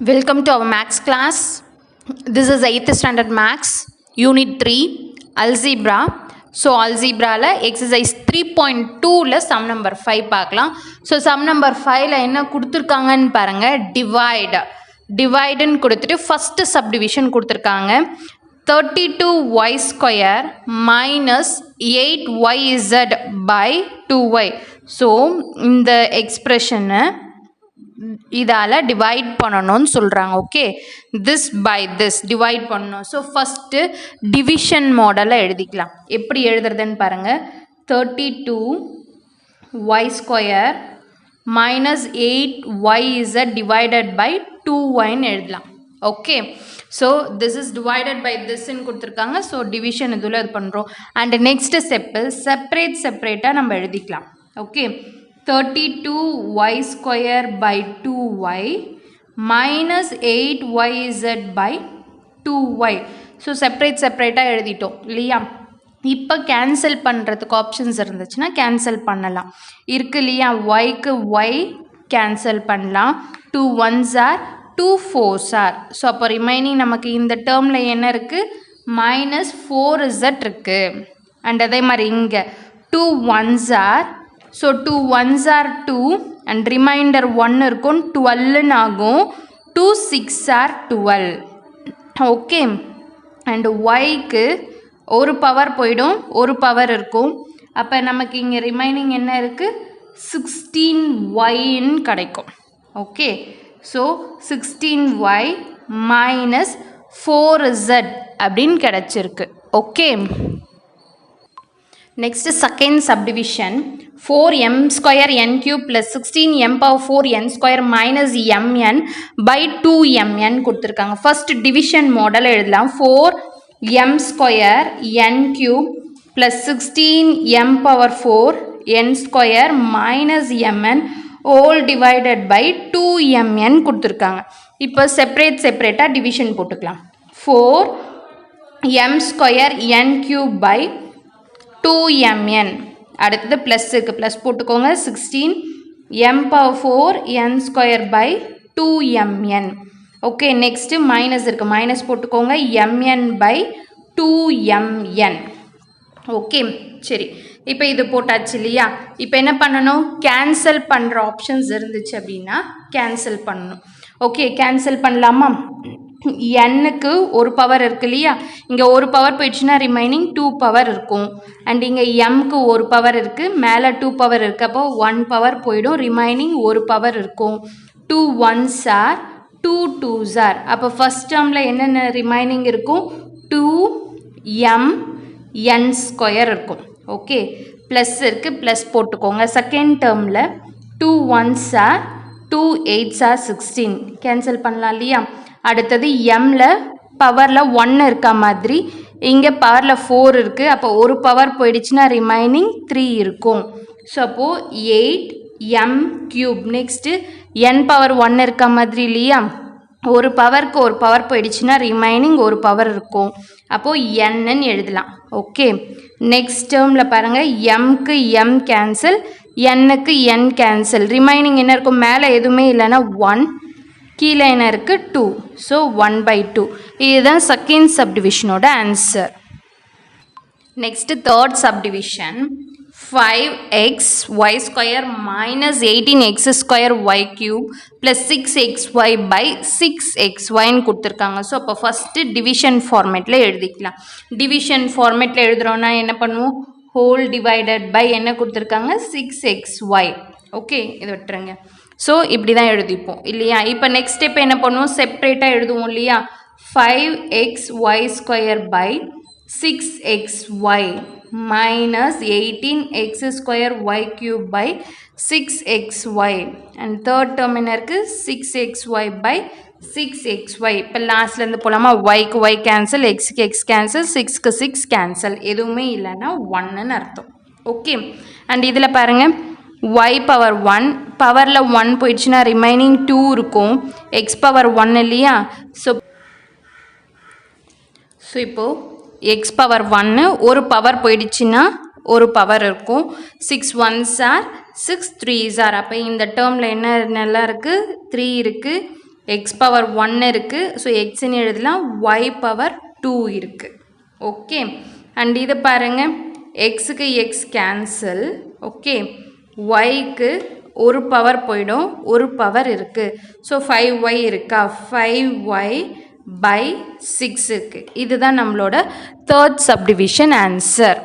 Welcome to our Maths class. This is 8th standard Maths, Unit 3, Algebra. So, Algebra la exercise 3.2 la sum number 5 பார்க்கலாம். So, sum number 5 la என்ன கொடுத்திருக்காங்கன்னு பாருங்க, divide. Divide ன்னு கொடுத்துட்டு first subdivision கொடுத்திருக்காங்க. 32y square minus 8yz by 2y. So, இந்த expression இதால divide பண்ணணும்னு சொல்றாங்க. Okay, this by this divide பண்ணணும். ஸோ ஃபர்ஸ்ட் டிவிஷன் மாடலை எழுதிக்கலாம். எப்படி எழுதுறதுன்னு பாருங்க. 32y square minus 8yz divided by 2yன்னு எழுதலாம். Okay, so this is divided by திஸ்ன்னு கொடுத்துருக்காங்க. ஸோ டிவிஷன் இதில் இது பண்ணுறோம். அண்ட் நெக்ஸ்ட் ஸ்டெப்பு செப்பரேட்டாக நம்ம எழுதிக்கலாம். Okay, 32y square by 2y minus 8yz by 2y. So செப்பரேட்டாக எழுதிட்டோம் இல்லையா. இப்போ கேன்சல் பண்ணுறதுக்கு ஆப்ஷன்ஸ் இருந்துச்சுன்னா கேன்சல் பண்ணலாம். இருக்கு இல்லையா, ஒய்க்கு ஒய் கேன்சல் பண்ணலாம். 2 1s are 2 4s are. So அப்போ ரிமைனிங் நமக்கு இந்த டேர்மில் என்ன இருக்குது, மைனஸ் 4z இருக்குது. அண்ட் அதே மாதிரி இங்கே 2 1s are, so 2 1s are 2 and reminder 1 இருக்கும், 12 ஆகும். 2 6 are 12. ஓகே, அண்ட் ஒய்க்கு ஒரு பவர் போயிடும், ஒரு பவர் இருக்கும். அப்போ நமக்கு இங்கே ரிமைனிங் என்ன இருக்குது, 16yன்னு கிடைக்கும். Okay, so 16y minus 4z அப்படின்னு கிடச்சிருக்கு. Okay, next second subdivision 4m square n cube plus 16m power 4n square minus mn by 2mn கொடுத்திருக்காங்க. first division model எழுதலாம். 4m square n cube plus 16m power 4n square minus mn all divided by 2mn கொடுத்திருக்காங்க. இப்போ செப்பரேட்டாக division போட்டுக்கலாம். 4m square n cube by 2mn, அடுத்தது ப்ளஸ்ஸுக்கு plus போட்டுக்கோங்க. 16m power 4n square by 2mn. Okay, next minus இருக்குது, minus போட்டுக்கோங்க. mn by 2mn. Okay, சரி, இப்போ இது போட்டாச்சு இல்லையா. இப்போ என்ன பண்ணணும், கேன்சல் பண்ணுற ஆப்ஷன்ஸ் இருந்துச்சு அப்படின்னா கேன்சல் பண்ணணும். ஓகே, கேன்சல் பண்ணலாமா. எண்ணுக்கு ஒரு பவர் இருக்கு இல்லையா, இங்கே ஒரு பவர் போயிடுச்சுன்னா ரிமைனிங் 2 பவர் இருக்கும். அண்ட் இங்கே எம்க்கு ஒரு பவர் இருக்குது, மேலே 2 பவர் இருக்குது. அப்போ 1 பவர் போயிடும், ரிமைனிங் ஒரு பவர் இருக்கும். 2 1s are 2 2s are. அப்போ ஃபஸ்ட் டேர்மில் என்னென்ன ரிமைனிங் இருக்கும், 2mn ஸ்கொயர் இருக்கும். ஓகே, ப்ளஸ் இருக்குது, ப்ளஸ் போட்டுக்கோங்க. செகண்ட் டேர்மில் 2 1s are 2 8s are 16. Cancel பண்ணலாம் இல்லையா. அடுத்தது எம்மில் பவரில் 1 இருக்க மாதிரி இங்கே பவரில் 4 இருக்குது. அப்போ ஒரு பவர் போயிடுச்சுன்னா ரிமைனிங் 3 இருக்கும். ஸோ அப்போது 8m cube. Next n power 1 இருக்க மாதிரி இல்லையா, ஒரு பவருக்கு ஒரு பவர் போயிடுச்சுன்னா ரிமைனிங் ஒரு பவர் இருக்கும். அப்போது என்னன்னு எழுதலாம். ஓகே, நெக்ஸ்ட் டேர்மில் பாருங்கள், எம்க்கு எம் கேன்சல், என்னுக்கு n கேன்சல். ரிமைனிங் என்ன இருக்கும், மேலே எதுவுமே இல்லைன்னா 1, கீழே என்ன இருக்குது 2. ஸோ 1/2. இதுதான் செகண்ட் சப்டிவிஷனோட answer. Next third subdivision 5xy square minus 18x square Y cube plus 6xy by 6xyன்னு கொடுத்துருக்காங்க. ஸோ அப்போ ஃபஸ்ட்டு டிவிஷன் ஃபார்மேட்டில் எழுதிக்கலாம். டிவிஷன் ஃபார்மேட்டில் எழுதுகிறோன்னா என்ன பண்ணுவோம், ஹோல் டிவைடட் பை என்ன கொடுத்துருக்காங்க, 6xy. ஓகே, இதை விட்டுருங்க. ஸோ இப்படி தான் எழுதிப்போம் இல்லையா. இப்போ நெக்ஸ்ட் ஸ்டெப் என்ன பண்ணுவோம், செப்பரேட்டாக எழுதுவோம் இல்லையா. 5xy square by 6xy minus 18x square Y cube by 6xy. And third term என்ன இருக்குது, 6xy பை 6xy. இப்போ லாஸ்ட்லேருந்து போகலாமா, ஒய்க்கு ஒய் கேன்சல், எக்ஸுக்கு எக்ஸ் கேன்சல், 6க்கு 6 கேன்சல், எதுவுமே இல்லைன்னா 1ன்னு அர்த்தம். ஓகே, அண்ட் இதில் பாருங்கள், y பவர் 1 பவரில் 1 போயிடுச்சுன்னா ரிமைனிங் 2 இருக்கும். எக்ஸ் பவர் 1 இல்லையா. ஸோ இப்போது எக்ஸ் பவர் 1 ஒரு பவர் போயிடுச்சுன்னா ஒரு பவர் இருக்கும். 6 1s are 6 3s are. அப்போ இந்த டேர்மில் என்ன நல்லா இருக்குது, 3 இருக்குது. எக்ஸ் பவர் 1 இருக்குது. ஸோ எக்ஸ்ன்னு எழுதலாம். ஒய் பவர் 2 இருக்குது. ஓகே, அண்ட் இது பாருங்கள், எக்ஸுக்கு எக்ஸ் கேன்சல். ஓகே, ஒய்க்கு ஒரு பவர் போயிடும், ஒரு பவர் இருக்குது. ஸோ 5y இருக்கா, 5y by 6 இருக்குது. இதுதான் நம்மளோட third subdivision answer.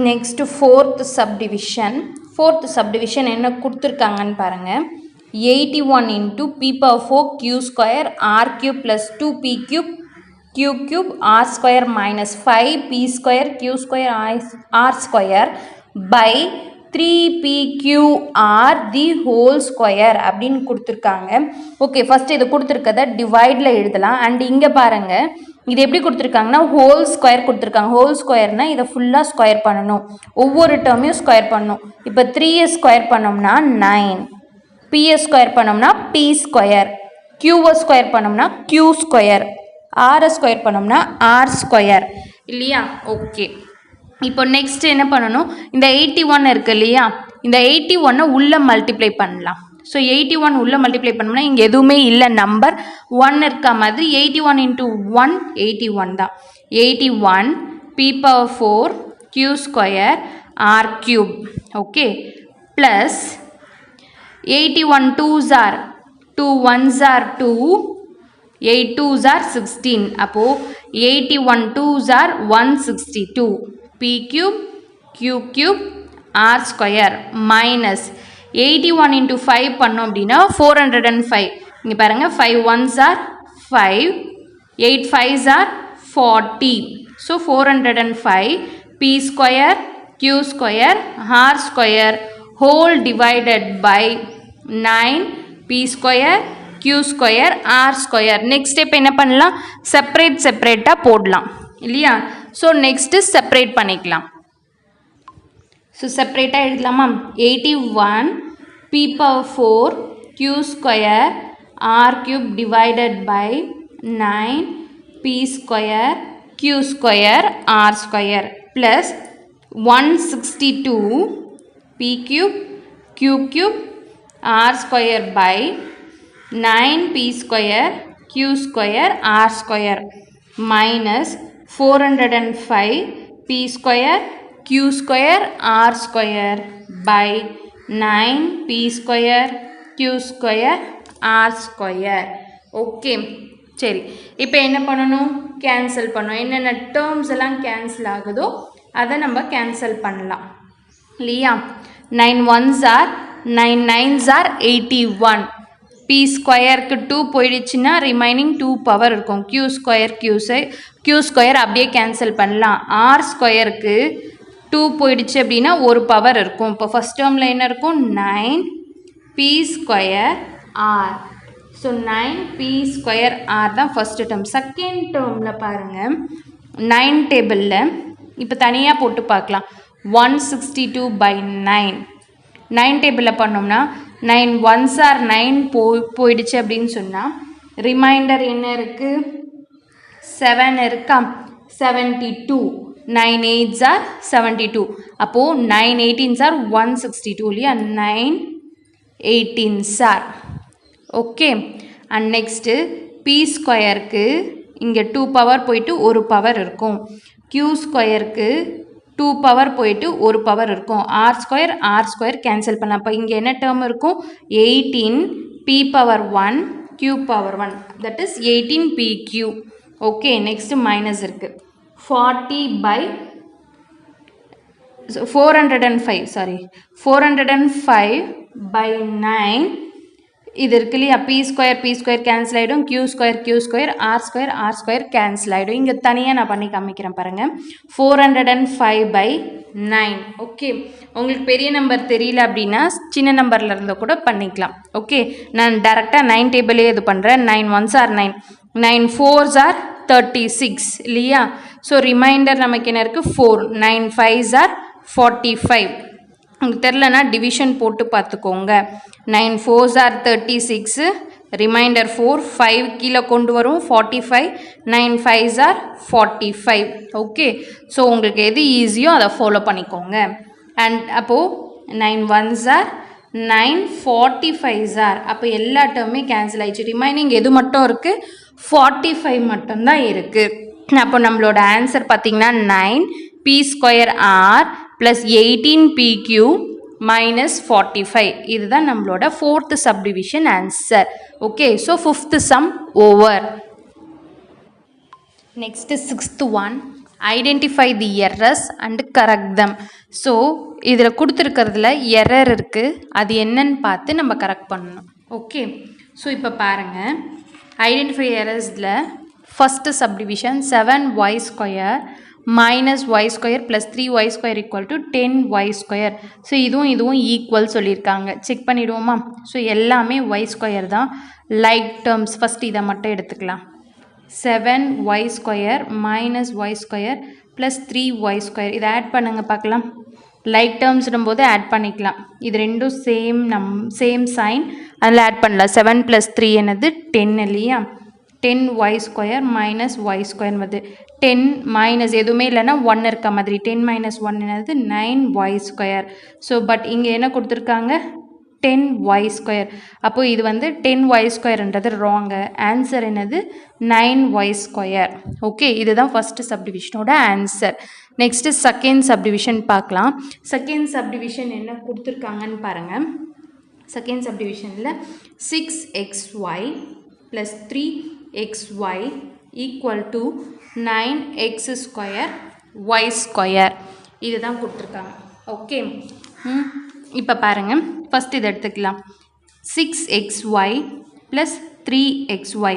Next fourth subdivision என்ன கொடுத்துருக்காங்கன்னு பாருங்கள். 81 into p power 4 q square r cube plus 2p cube q cube r square minus 5p square q square r square by 3pqr the whole square அப்படின்னு கொடுத்துருக்காங்க. Okay, first இது கொடுத்துருக்கத டிவைடில் எழுதலாம். And இங்கே பாருங்கள், இது எப்படி கொடுத்துருக்காங்கன்னா ஹோல் ஸ்கொயர் கொடுத்துருக்காங்க. ஹோல் ஸ்கொயர்னால் இதை ஃபுல்லாக ஸ்கொயர் பண்ணணும், ஒவ்வொரு டேர்மையும் ஸ்கொயர் பண்ணணும். இப்போ 3 ஸ்கொயர் பண்ணோம்னா 9, பியை ஸ்கொயர் பண்ணோம்னா பி ஸ்கொயர், கியூவை ஸ்கொயர் பண்ணோம்னா கியூ ஸ்கொயர், ஆரை ஸ்கொயர் பண்ணோம்னா ஆர் ஸ்கொயர் இல்லையா? ஓகே, இப்போ நெக்ஸ்ட் என்ன பண்ணணும், இந்த 81 இருக்குது இல்லையா, இந்த 81 உள்ளே மல்டிப்ளை பண்ணலாம். ஸோ 81 உள்ளே மல்டிப்ளை பண்ணோம்னா இங்கே எதுவுமே இல்லை, நம்பர் 1 இருக்கா மாதிரி 81 into 1 81 தான். 81 p power 4 q square r cube. Okay, plus 81 2s are 2 1s are 2, 8 2s are 16. அப்போது 81 2s are 162. p cube q cube r square minus 81 into 5 பண்ணோம் அப்படின்னா 405. இங்கே பாருங்கள், 5 1s are 5, 8 5s are 40. So 405 p square q square r square whole divided by 9 p square q square r square. Next step என்ன பண்ணலாம், செப்பரேட்டாக போடலாம் இல்லையா? So next separate பண்ணிக்கலாம். ஸோ செப்பரேட்டாக எழுதலாமா? 81 p power 4 q square r cube divided by 9 p square q square r square plus 162 p cube q cube r square by 9 p square q square r square minus 405 p square q square r square by 9 p square q square r square. Okay, சரி, இப்போ என்ன பண்ணணும், cancel பண்ணணும். என்னென்ன terms எல்லாம் cancel ஆகுதோ அதை நம்ம கேன்சல் பண்ணலாம் இல்லையா? 9 1s are 9 9s are 81. p ஸ்கொயருக்கு 2 போயிடுச்சுன்னா ரிமைனிங் 2 பவர் இருக்கும். q ஸ்கொயர் அப்படியே கேன்சல் பண்ணலாம். r ஸ்கொயருக்கு 2 போயிடுச்சு அப்படின்னா ஒரு பவர் இருக்கும். இப்போ ஃபஸ்ட் டேர்மில் என்ன இருக்கும், 9 p square r. So 9 p square r தான் ஃபஸ்ட்டு டேர்ம். செகண்ட் டேர்மில் பாருங்கள், 9 டேபிளில் இப்போ தனியாக போட்டு பார்க்கலாம். 162 by 9 9 டேபிளில் பண்ணோம்னா 9 1s are 9 போயிடுச்சு அப்படின்னு சொன்னால் ரிமைண்டர் என்ன இருக்குது, 7 இருக்கா, 72. 9 8s are 72. அப்போது 9 18s are 162 இல்லையா? 9 18s are. Okay, and next p ஸ்கொயருக்கு இங்கே 2 பவர் போயிட்டு ஒரு பவர் இருக்கும். q ஸ்கொயருக்கு 2 பவர் போயிட்டு ஒரு பவர் இருக்கும். r ஸ்கொயர் கேன்சல் பண்ணலாம். அப்போ இங்கே என்ன டேர்ம் இருக்கும், 18 p power 1 q power 1, that is 18 pq. Okay, next minus இருக்குது. 40 by 405 by 9. இது இருக்கு இல்லையா, p ஸ்கொயர் கேன்சல் ஆகிடும், q square r square cancel ஆகிடும். இங்கே தனியாக நான் பண்ணி காமிக்கிறேன் பாருங்கள். 405 by 9. ஓகே, உங்களுக்கு பெரிய நம்பர் தெரியல அப்படின்னா சின்ன நம்பரில் இருந்த கூட பண்ணிக்கலாம். ஓகே, நான் டேரெக்டாக 9 டேபிளே இது பண்ணுறேன். 9 1s are 9, 9 4s are 36 இல்லையா? ஸோ ரிமைண்டர் நமக்கு என்ன இருக்குது, 4. 9 5s are 45. உங்களுக்கு தெரிலனா டிவிஷன் போட்டு பார்த்துக்கோங்க. 9 4s are 36, ரிமைண்டர் 4, 5 கீழே கொண்டு வரும் 45, 9 5s are 45. ஓகே, ஸோ உங்களுக்கு எது ஈஸியோ அதை ஃபாலோ பண்ணிக்கோங்க. அண்ட் அப்போது 9 1s are 9 45s are. அப்போ எல்லா டேர்மே கேன்சல் ஆயிடுச்சு. ரிமைனிங் எது மட்டும் இருக்குது? 45 மட்டும்தான் இருக்குது. அப்போ நம்மளோட ஆன்சர் பார்த்திங்கன்னா 9 p² r plus 18 pq minus 45. இதுதான் நம்மளோட 4th subdivision answer. Okay, so 5th sum over. Next 6th one. Identify the errors and correct them. So இதில் கொடுத்துருக்கிறதுல எரர் இருக்குது, அது என்னன்னு பார்த்து நம்ம கரெக்ட் பண்ணணும். ஓகே, ஸோ இப்போ பாருங்கள், ஐடென்டிஃபை எரர்ஸில் first subdivision 7y² minus y² plus 3y² equal to 10y². So இதுவும் ஈக்குவல் சொல்லியிருக்காங்க. செக் பண்ணிவிடுவோமா? ஸோ எல்லாமே y² தான். லைக் டேர்ம்ஸ் ஃபஸ்ட் இதை மட்டும் எடுத்துக்கலாம். 7y² minus y² plus 3y². இதை ஆட் பண்ணுங்கள் பார்க்கலாம். லைக் டேர்ம்ஸ்னும் போது ஆட் பண்ணிக்கலாம். இது ரெண்டும் சேம் சைன், அதில் ஆட் பண்ணலாம். 7 + 3 என்னது 10 இல்லையா? 10y² minus y² வந்து 10 மைனஸ் எதுவுமே இல்லைன்னா 1 இருக்க மாதிரி 10 - 1 என்னது 9y². ஸோ பட் இங்கே என்ன கொடுத்துருக்காங்க? 10y². அப்போது இது வந்து 10y²ன்றது ராங்கு. ஆன்சர் என்னது 9y². ஓகே, இதுதான் ஃபஸ்ட்டு சப்டிவிஷனோட ஆன்சர். நெக்ஸ்ட்டு செகண்ட் சப்டிவிஷன் பார்க்கலாம். செகண்ட் சப்டிவிஷன் என்ன கொடுத்துருக்காங்கன்னு பாருங்கள். செகண்ட் சப்டிவிஷனில் 6xy + 3xy equal to 9x² y². இதுதான் கொடுத்துருக்காங்க. ஓகே, இப்போ பாருங்கள், ஃபஸ்ட் இதை எடுத்துக்கலாம். 6xy + 3xy.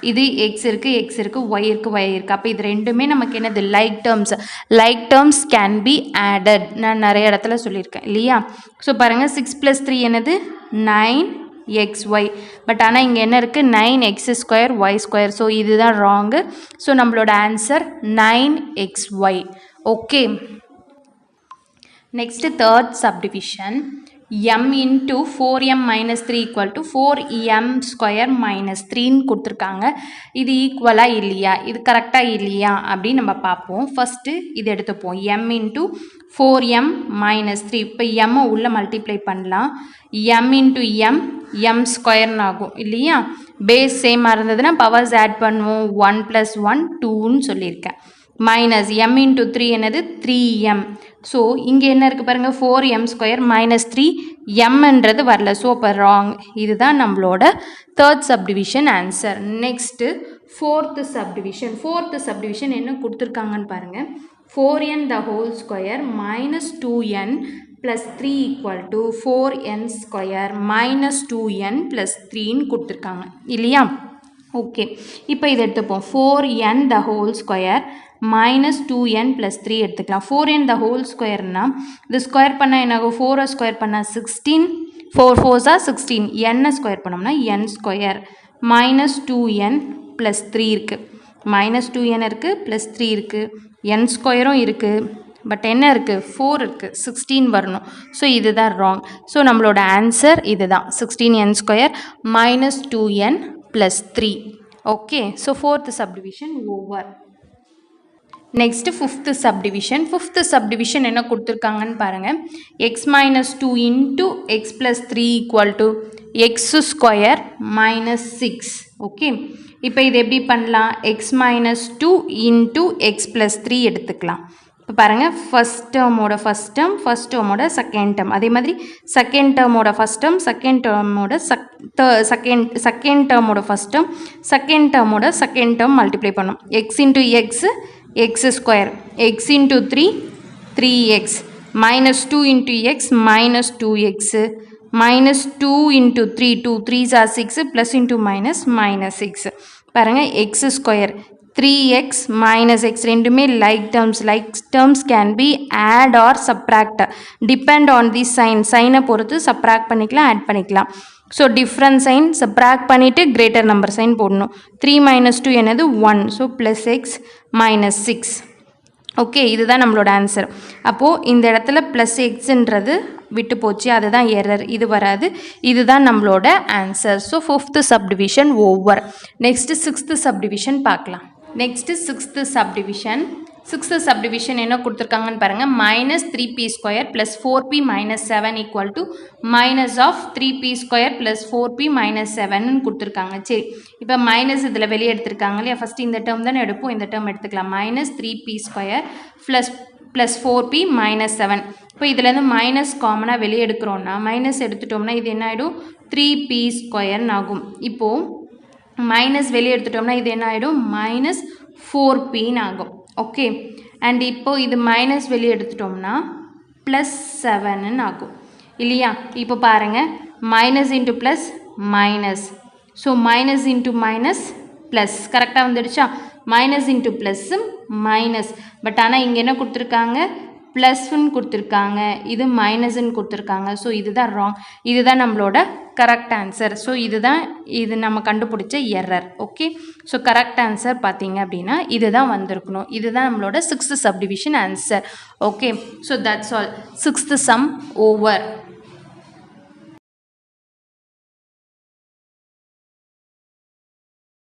இது x இருக்குது, x இருக்குது, y இருக்குது, y இருக்குது. அப்போ இது ரெண்டுமே நமக்கு என்னது? Like terms. Like terms can be added. நான் நிறைய இடத்துல சொல்லியிருக்கேன் இல்லையா? ஸோ பாருங்கள், 6 + 3 என்னது 9xy. பட் ஆனால் இங்கே என்ன இருக்குது? 9x² y². ஸோ இதுதான் ராங்கு. ஸோ நம்மளோட answer 9xy. Okay, next third subdivision. m into 4m minus 3 equal to 4m² minus 3ன்னு கொடுத்துருக்காங்க. இது ஈக்குவலாக இல்லையா, இது கரெக்டாக இல்லையா அப்படின்னு நம்ம பார்ப்போம். ஃபஸ்ட்டு இது எடுத்துப்போம். m into 4m minus 3. இப்போ m உள்ளே மல்டிப்ளை பண்ணலாம். m into m² ஆகும் இல்லையா? பேஸ் சேமாக இருந்ததுன்னா பவர்ஸ் ஆட் பண்ணுவோம். 1 + 1 2ன்னு சொல்லியிருக்கேன். மைனஸ் m into 3 என்னது 3m. ஸோ இங்கே என்ன இருக்குது பாருங்கள், 4m² minus 3mன்றது வரல. ஸோ அப்போ ராங். இதுதான் நம்மளோட third subdivision answer. Next fourth subdivision. Fourth subdivision என்ன கொடுத்துருக்காங்கன்னு பாருங்கள். 4n² minus 2n plus 3 equal to 4n² minus 2n plus 3ன்னு கொடுத்துருக்காங்க இல்லையா? ஓகே, இப்போ இதை எடுத்துப்போம். 4n² minus 2n plus 3 எடுத்துக்கலாம். 4n² இது ஸ்கொயர் பண்ணால் என்னாகும்? 4 ஸ்கொயர் பண்ணால் 16, 4 4s 16, n ஸ்கொயர் பண்ணோம்னா n² minus 2n plus 3 இருக்குது. minus 2n இருக்குது, plus 3 இருக்குது, n² இருக்குது. பட் என்ன இருக்குது? 4 இருக்குது, 16 வரணும். ஸோ இதுதான் ராங். ஸோ நம்மளோட ஆன்சர் இதுதான், 16n² minus 2n plus 3. Okay, so fourth subdivision over. Next fifth subdivision. Fifth subdivision என்ன கொடுத்துருக்காங்கன்னு பாருங்கள். x - 2 into x + 3 equal to x² minus 6. Okay, இப்போ இது எப்படி பண்ணலாம்? x - 2 into x + 3 எடுத்துக்கலாம். இப்போ பாருங்கள், ஃபஸ்ட் டேர்மோட ஃபஸ்ட் டேர்ம், ஃபஸ்ட் டேர்மோட செகண்ட் டேர்ம், அதே மாதிரி செகண்ட் டேர்மோட ஃபஸ்ட் டேர்ம், செகண்ட் டேர்மோட செகண்ட் டேர்மோட ஃபஸ்ட் டேர்ம், செகண்ட் டேர்மோட செகண்ட் டேர்ம் மல்டிப்ளை பண்ணும். x into x x², x into 3 3x, minus 2 into x minus 2x, minus 2 into 3 2 3s are 6 plus into minus minus 6. பாருங்கள், x² 3x minus x ரெண்டுமே like terms can be add or subtract, depend on the sign. சைனை பொறுத்து subtract பண்ணிக்கலாம், add பண்ணிக்கலாம். So different sign subtract பண்ணிவிட்டு greater number sign போடணும். 3 - 2 என்னது 1. So plus X minus 6. Okay, இதுதான் நம்மளோட ஆன்சர். அப்போது இந்த இடத்துல ப்ளஸ் எக்ஸுன்றது விட்டு போச்சு, அதுதான் எரர், இது வராது. இதுதான் நம்மளோட answer. So fifth subdivision over. Next sixth subdivision பார்க்கலாம். Next sixth subdivision sixth subdivision என்ன கொடுத்துருக்காங்கன்னு பாருங்கள், minus 3p square plus 4p minus 7 equal to minus of 3p square plus 4p minus 7ன்னு கொடுத்துருக்காங்க. சரி, இப்போ மைனஸ் இதில் வெளியே எடுத்திருக்காங்க இல்லையா, ஃபஸ்ட்டு இந்த டேர்ம் தானே எடுப்போம், இந்த டேர்ம் எடுத்துக்கலாம். Minus 3p square plus 4p minus 7. இப்போ இதுலேருந்து மைனஸ் காமனாக வெளியே எடுக்கிறோன்னா, மைனஸ் எடுத்துட்டோம்னா இது என்ன ஆகிடும், 3p ஸ்கொயர்னு ஆகும். இப்போது மைனஸ் வெளியே எடுத்துட்டோம்னா இது என்ன ஆகிடும், மைனஸ் 4pன்னு ஆகும். ஓகே, அண்ட் இப்போது இது மைனஸ் வெளியே எடுத்துட்டோம்னா ப்ளஸ் 7ன்னு ஆகும் இல்லையா. இப்போ பாருங்கள், minus into plus minus, so minus into minus plus, கரெக்டாக வந்துடுச்சா. Minus into plus minus, but ஆனால் இங்கே என்ன கொடுத்துருக்காங்க, ப்ளஸ்ன்னு கொடுத்துருக்காங்க, இது மைனஸ்ன்னு கொடுத்துருக்காங்க. ஸோ இதுதான் ராங், இதுதான் நம்மளோட கரெக்ட் ஆன்சர். ஸோ இது நம்ம கண்டுபிடிச்ச error. Okay, so correct answer பார்த்தீங்க அப்படின்னா இதுதான் வந்திருக்கணும். இதுதான் நம்மளோட sixth subdivision answer. Okay, so that's all. Sixth some over.